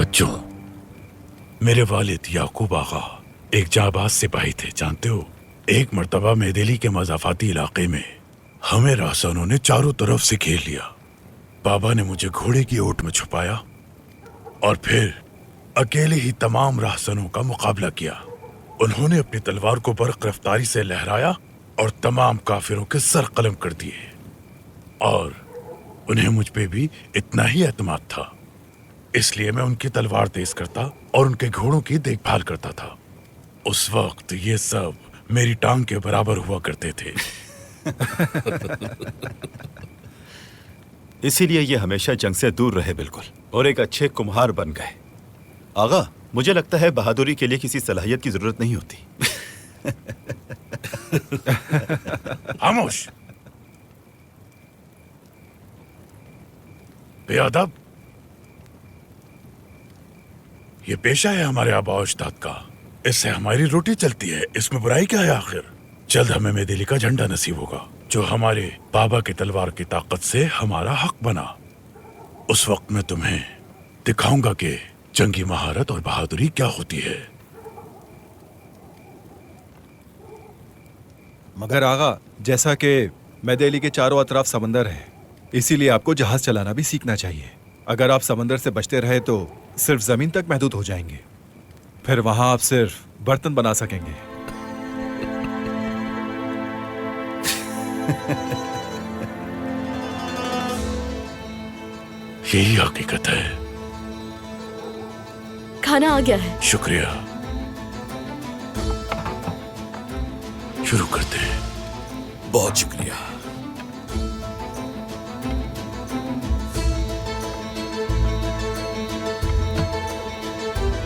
बच्चों, मेरे वालिद याकूब आगा एक जाबाज सिपाही थे, जानते हो। एक मर्तबा मेदेली के मज़ाफ़ाती इलाके में हमें राहसानों ने चारों तरफ से घेर लिया। बाबा ने मुझे घोड़े की ओट में छुपाया और फिर अकेले ही तमाम राहसानों का मुकाबला किया। उन्होंने अपनी तलवार को बर्क रफ्तारी से लहराया और तमाम काफिरों के सर कलम कर दिए, और उन्हें मुझ पे भी इतना ही एतमाद था, इसलिए मैं उनकी तलवार तेज करता और उनके घोड़ों की देखभाल करता था। उस वक्त ये सब मेरी टांग के बराबर हुआ करते थे। इसीलिए ये हमेशा जंग से दूर रहे बिल्कुल, और एक अच्छे कुम्हार बन गए। आगा, मुझे लगता है बहादुरी के लिए किसी सलाहियत की जरूरत नहीं होती। खामोश, बेअदब। ये पेशा है हमारे आबा अजदाद का, इससे हमारी रोटी चलती है, इसमें बुराई क्या है आखिर। जल्द हमें मेदेली का झंडा नसीब होगा, जो हमारे बाबा की तलवार की ताकत से हमारा हक बना। उस वक्त मैं तुम्हें दिखाऊंगा कि जंगी महारत और बहादुरी क्या होती है। मगर आगा, जैसा कि मेदेली के चारों अतराफ समंदर है, इसीलिए आपको जहाज चलाना भी सीखना चाहिए। अगर आप समंदर से बचते रहे तो सिर्फ जमीन तक महदूद हो जाएंगे, फिर वहां आप सिर्फ बर्तन बना सकेंगे। यही हकीकत है। खाना आ गया है। शुक्रिया, शुरू करते हैं। बहुत शुक्रिया।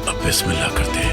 अब बिस्मिल्लाह करते हैं।